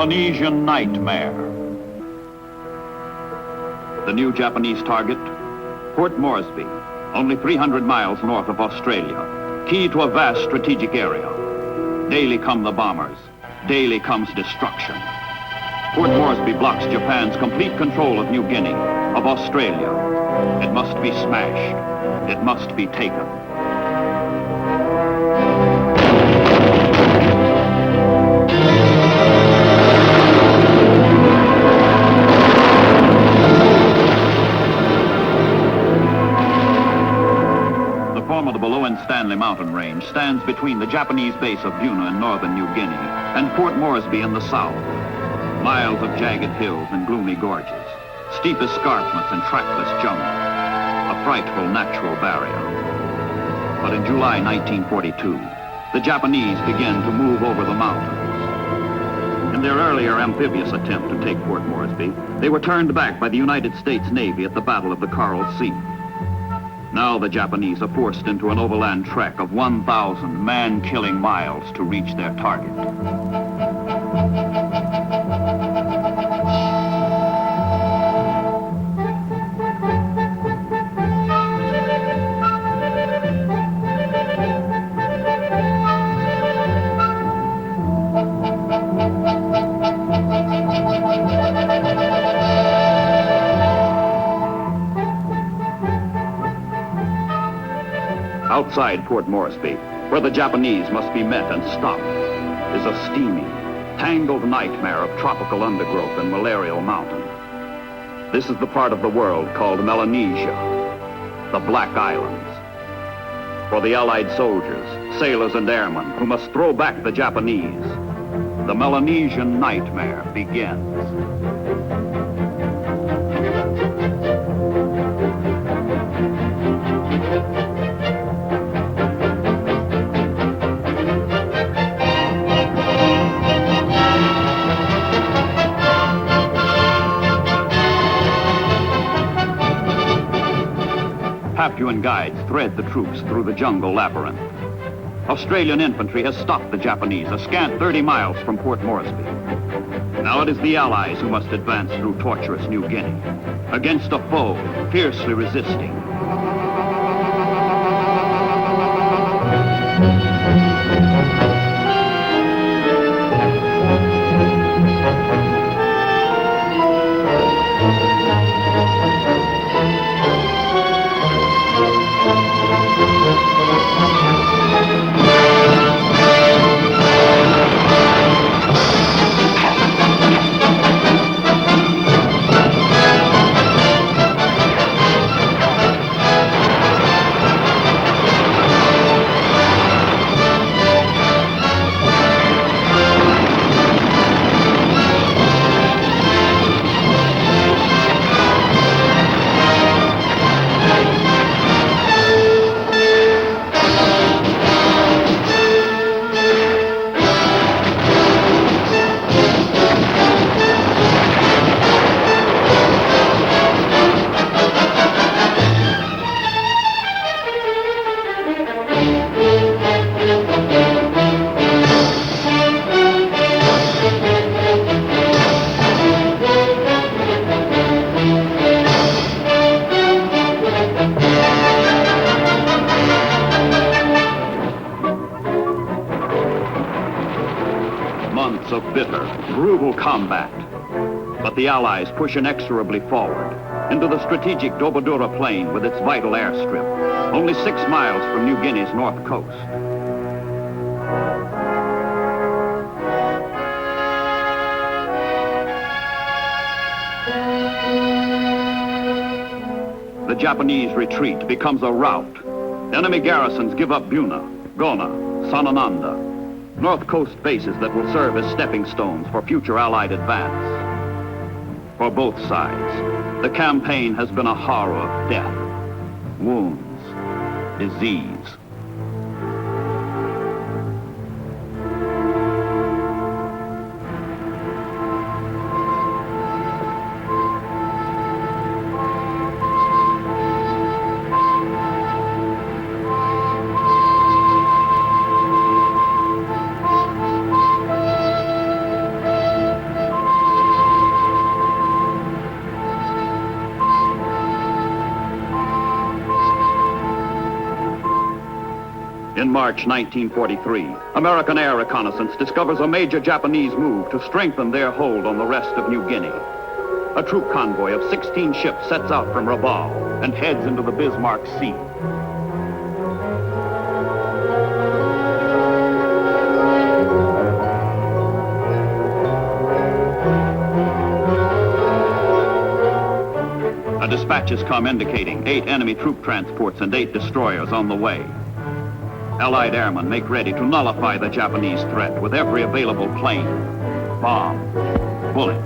Melanesean Nightmare. The new Japanese target, Port Moresby, only 300 miles north of Australia, key to a vast strategic area. Daily come the bombers, daily comes destruction. Port Moresby blocks Japan's complete control of New Guinea, of Australia. It must be smashed. It must be taken. The formidable Stanley mountain range stands between the Japanese base of Buna in northern New Guinea and Port Moresby in the south. Miles of jagged hills and gloomy gorges, steep escarpments and trackless jungle, a frightful natural barrier. But in July 1942, the Japanese began to move over the mountains. In their earlier amphibious attempt to take Port Moresby, they were turned back by the United States Navy at the Battle of the Coral Sea. Now the Japanese are forced into an overland trek of 1,000 man-killing miles to reach their target. Outside Port Moresby, where the Japanese must be met and stopped, is a steamy, tangled nightmare of tropical undergrowth and malarial mountain. This is the part of the world called Melanesia, the Black Islands. For the Allied soldiers, sailors, and airmen who must throw back the Japanese, the Melanesian Nightmare begins. Papuan guides thread the troops through the jungle labyrinth. Australian infantry has stopped the Japanese a scant 30 miles from Port Moresby. Now it is the Allies who must advance through tortuous New Guinea, against a foe fiercely resisting. Months of bitter, brutal combat. But the Allies push inexorably forward into the strategic Dobodura Plain with its vital airstrip, only 6 miles from New Guinea's north coast. The Japanese retreat becomes a rout. Enemy garrisons give up Buna, Gona, Sanananda, North Coast bases that will serve as stepping stones for future Allied advance. For both sides, the campaign has been a horror of death, wounds, disease. In March 1943, American air reconnaissance discovers a major Japanese move to strengthen their hold on the rest of New Guinea. A troop convoy of 16 ships sets out from Rabaul and heads into the Bismarck Sea. Dispatches come indicating 8 enemy troop transports and 8 destroyers on the way. Allied airmen make ready to nullify the Japanese threat with every available plane, bomb, bullet.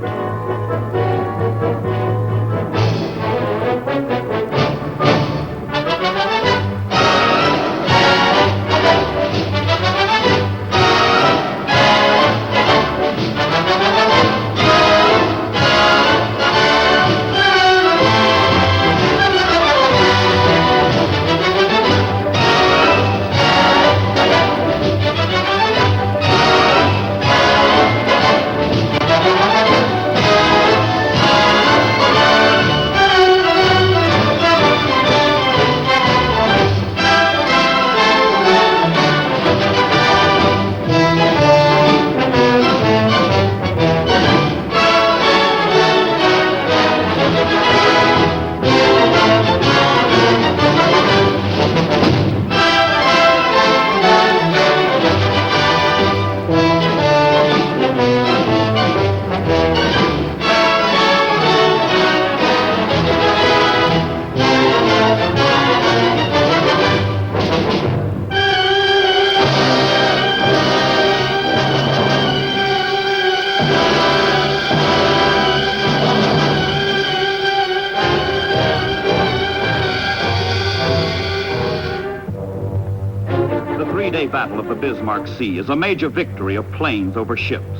Battle of the Bismarck Sea is a major victory of planes over ships.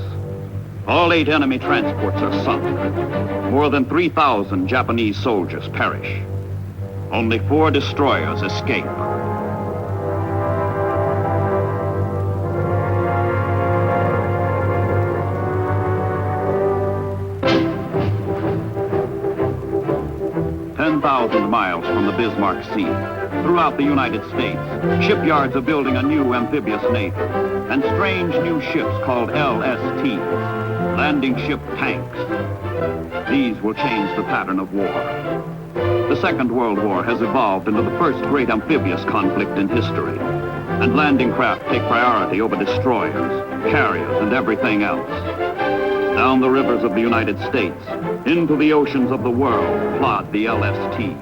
All 8 enemy transports are sunk. More than 3,000 Japanese soldiers perish. Only 4 destroyers escape. Miles from the Bismarck Sea. Throughout the United States, shipyards are building a new amphibious navy and strange new ships called LSTs, landing ship tanks. These will change the pattern of war. The Second World War has evolved into the first great amphibious conflict in history, and landing craft take priority over destroyers, carriers, and everything else. Down the rivers of the United States, into the oceans of the world, plod the LSTs.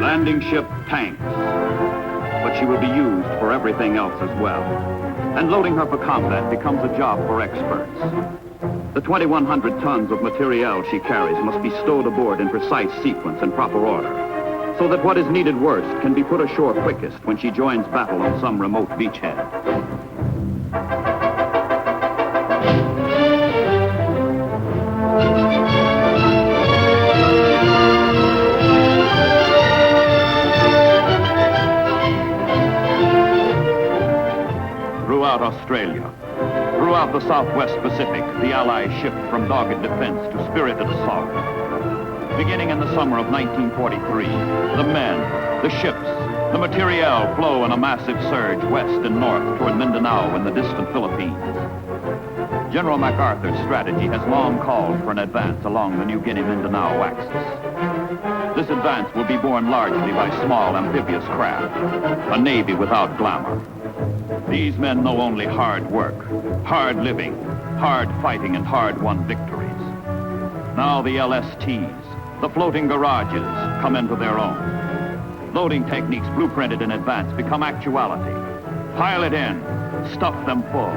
Landing ship tanks, but she will be used for everything else as well. And loading her for combat becomes a job for experts. The 2,100 tons of materiel she carries must be stowed aboard in precise sequence and proper order, so that what is needed worst can be put ashore quickest when she joins battle on some remote beachhead. Throughout Australia, throughout the Southwest Pacific, the Allies shift from dogged defense to spirited assault. Beginning in the summer of 1943, the men, the ships, the materiel flow in a massive surge west and north toward Mindanao in the distant Philippines. General MacArthur's strategy has long called for an advance along the New Guinea-Mindanao axis. This advance will be borne largely by small amphibious craft, a navy without glamour. These men know only hard work, hard living, hard fighting, and hard-won victories. Now the LSTs, the floating garages, come into their own. Loading techniques blueprinted in advance become actuality. Pile it in, stuff them full,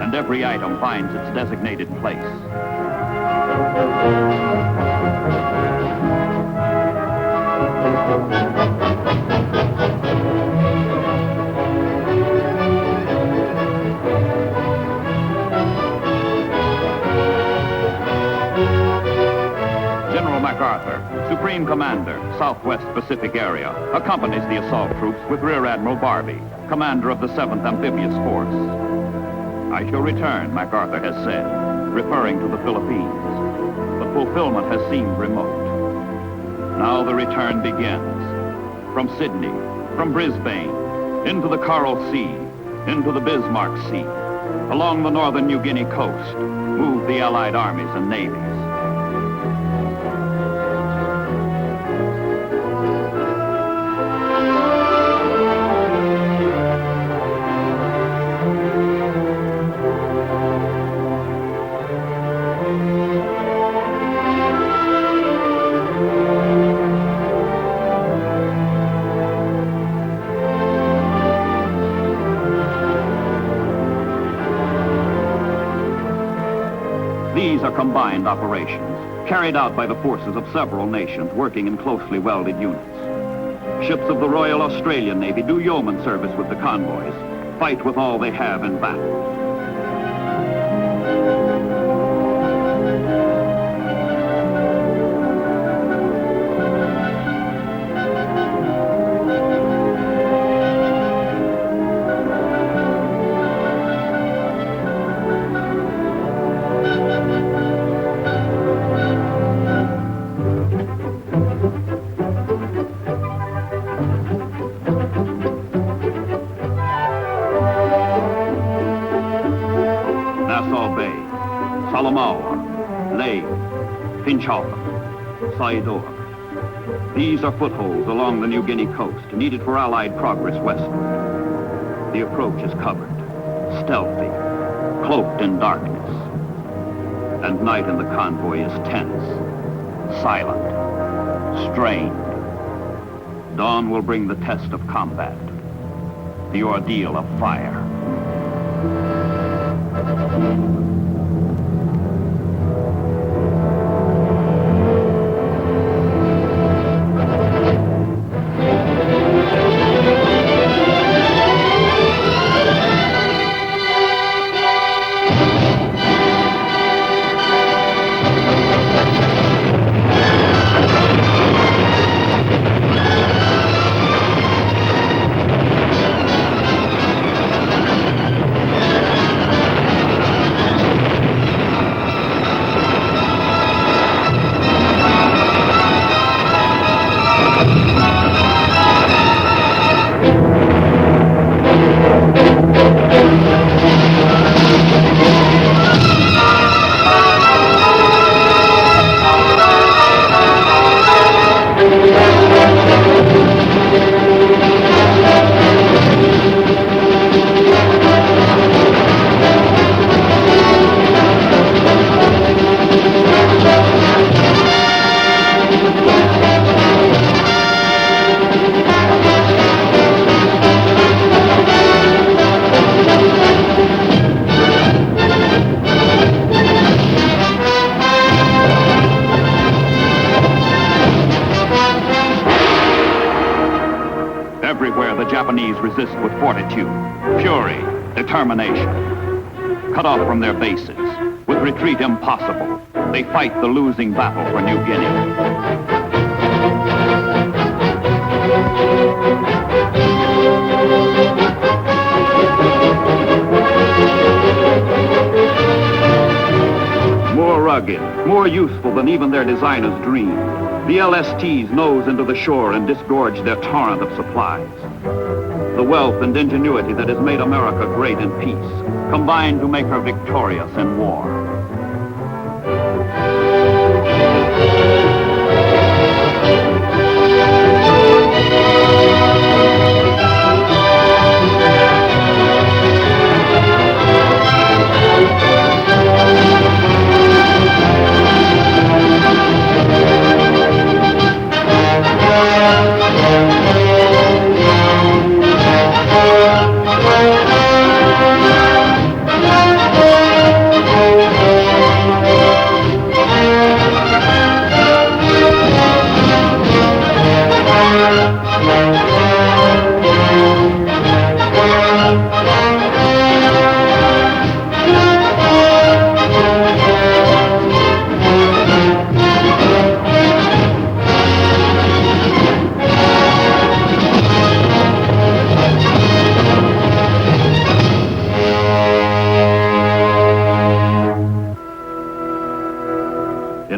and every item finds its designated place. Supreme Commander, Southwest Pacific Area, accompanies the assault troops with Rear Admiral Barbie, commander of the 7th Amphibious Force. I shall return, MacArthur has said, referring to the Philippines, but fulfillment has seemed remote. Now the return begins. From Sydney, from Brisbane, into the Coral Sea, into the Bismarck Sea, along the northern New Guinea coast, move the Allied armies and navies. These are combined operations, carried out by the forces of several nations working in closely welded units. Ships of the Royal Australian Navy do yeoman service with the convoys, fight with all they have in battle. Saidor. These are footholds along the New Guinea coast, needed for Allied progress westward. The approach is covered, stealthy, cloaked in darkness. And night in the convoy is tense, silent, strained. Dawn will bring the test of combat, the ordeal of fire. Resist with fortitude, fury, determination. Cut off from their bases, with retreat impossible, they fight the losing battle for New Guinea. More rugged, more useful than even their designers dreamed, the LSTs nose into the shore and disgorge their torrent of supplies. The wealth and ingenuity that has made America great in peace combine to make her victorious in war.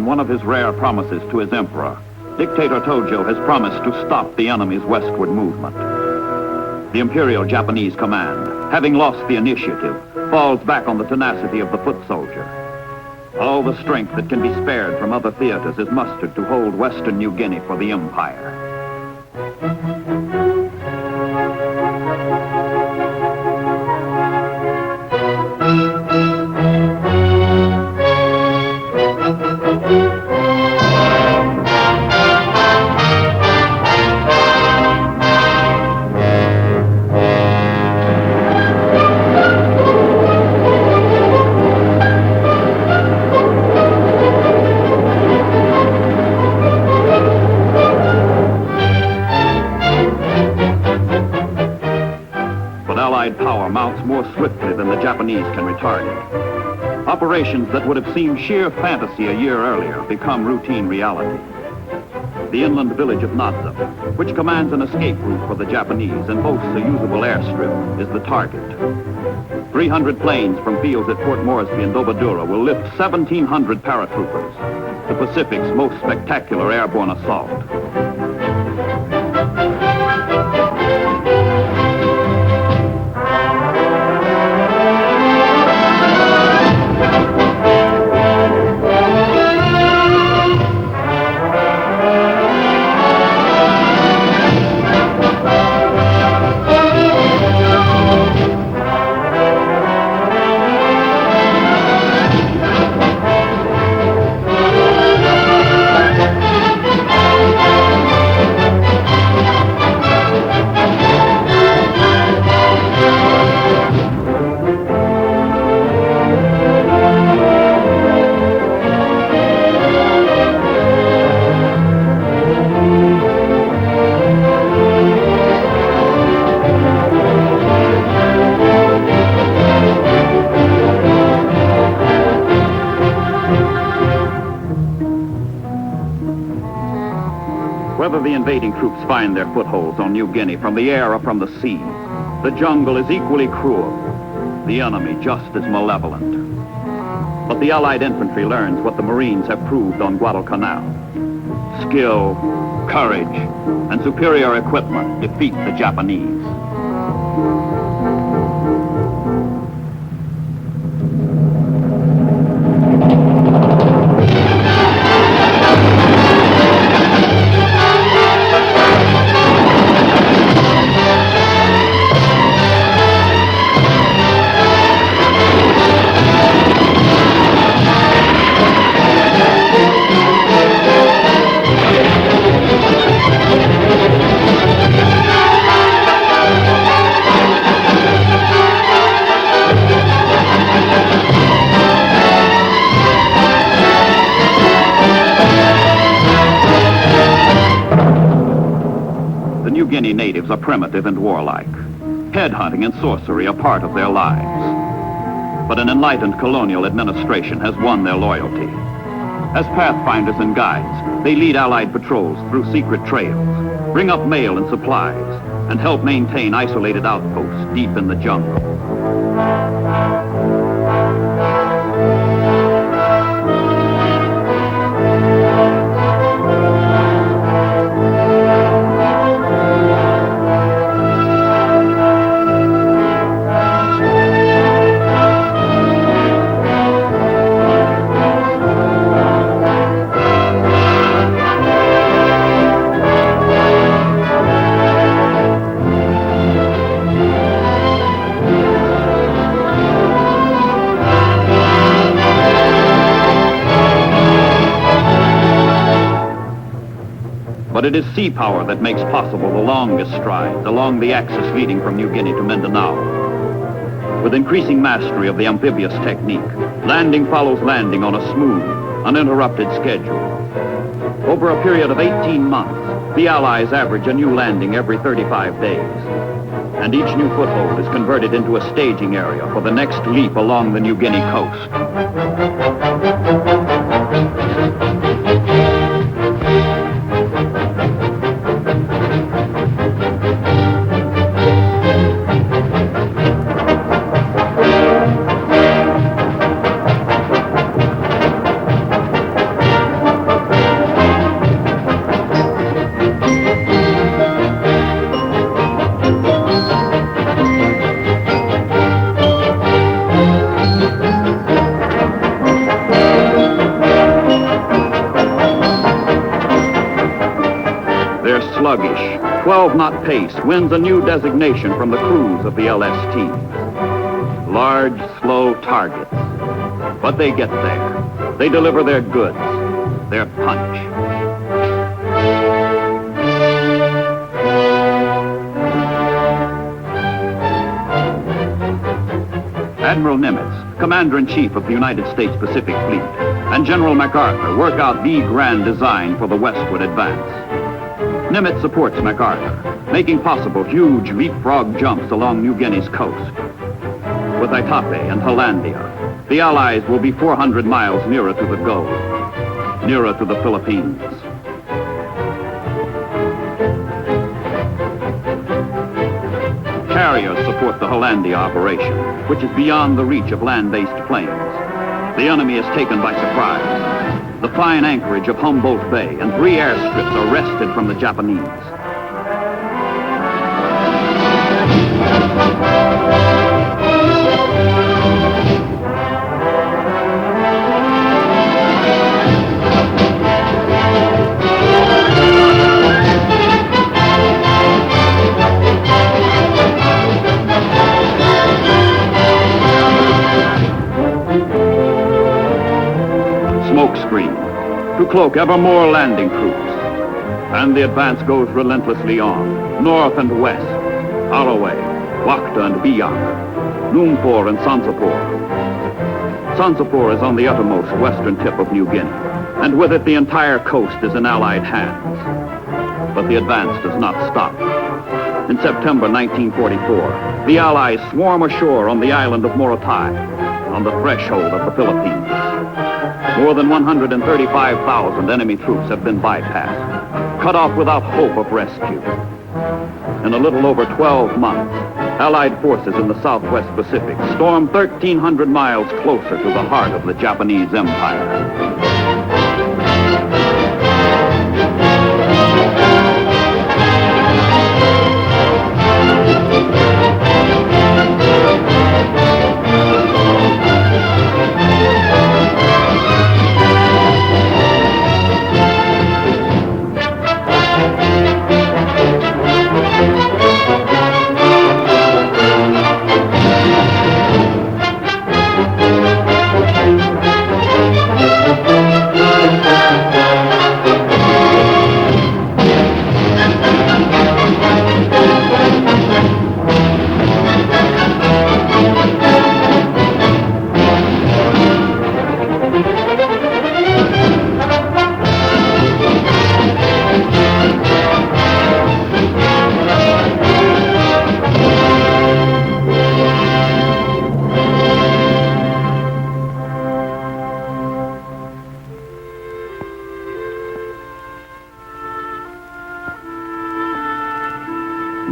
in one of his rare promises to his emperor, Dictator Tojo has promised to stop the enemy's westward movement. The Imperial Japanese command, having lost the initiative, falls back on the tenacity of the foot soldier. All the strength that can be spared from other theaters is mustered to hold Western New Guinea for the Empire. Allied power mounts more swiftly than the Japanese can retard it. Operations that would have seemed sheer fantasy a year earlier become routine reality. The inland village of Nadza, which commands an escape route for the Japanese and boasts a usable airstrip, is the target. 300 planes from fields at Port Moresby and Dobadura will lift 1,700 paratroopers, the Pacific's most spectacular airborne assault. Whether the invading troops find their footholds on New Guinea from the air or from the sea, the jungle is equally cruel, the enemy just as malevolent. But the Allied infantry learns what the Marines have proved on Guadalcanal. Skill, courage, and superior equipment defeat the Japanese. New Guinea natives are primitive and warlike. Headhunting and sorcery are part of their lives. But an enlightened colonial administration has won their loyalty. As pathfinders and guides, they lead Allied patrols through secret trails, bring up mail and supplies, and help maintain isolated outposts deep in the jungle. But it is sea power that makes possible the longest strides along the axis leading from New Guinea to Mindanao. With increasing mastery of the amphibious technique, landing follows landing on a smooth, uninterrupted schedule. Over a period of 18 months, the Allies average a new landing every 35 days. And each new foothold is converted into a staging area for the next leap along the New Guinea coast. sluggish 12-knot pace wins a new designation from the crews of the LST. Large, slow targets. But they get there. They deliver their goods, their punch. Admiral Nimitz, Commander-in-Chief of the United States Pacific Fleet, and General MacArthur work out the grand design for the westward advance. Nimitz supports MacArthur, making possible huge leapfrog jumps along New Guinea's coast. With Itape and Hollandia, the Allies will be 400 miles nearer to the goal, nearer to the Philippines. Carriers support the Hollandia operation, which is beyond the reach of land-based planes. The enemy is taken by surprise. The fine anchorage of Humboldt Bay and 3 airstrips are wrested from the Japanese. To cloak ever more landing crews. And the advance goes relentlessly on, north and west, Arroway, Wakta and Biak, Lumpur and Sansapor. Sansapor is on the uttermost western tip of New Guinea, and with it the entire coast is in Allied hands. But the advance does not stop. In September 1944, the Allies swarm ashore on the island of Morotai, on the threshold of the Philippines. More than 135,000 enemy troops have been bypassed, cut off without hope of rescue. In a little over 12 months, Allied forces in the Southwest Pacific storm 1,300 miles closer to the heart of the Japanese Empire.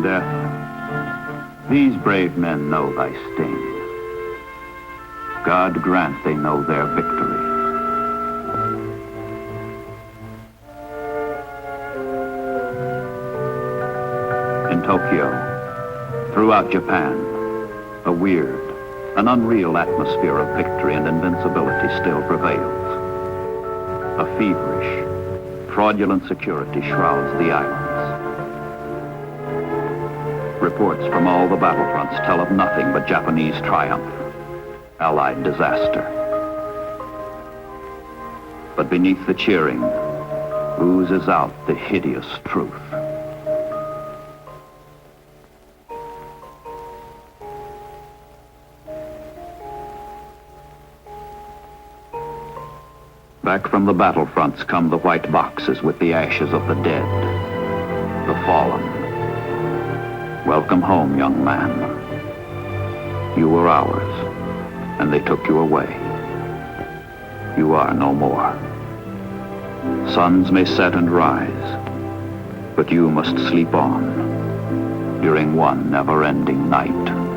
Death, these brave men know thy sting. God grant they know their victory. In Tokyo, throughout Japan, a weird, an unreal atmosphere of victory and invincibility still prevails. A feverish, fraudulent security shrouds the islands. Reports from all the battlefronts tell of nothing but Japanese triumph, Allied disaster. But beneath the cheering, oozes out the hideous truth. Back from the battlefronts come the white boxes with the ashes of the dead, the fallen. Welcome home, young man. You were ours, and they took you away. You are no more. Suns may set and rise, but you must sleep on during one never-ending night.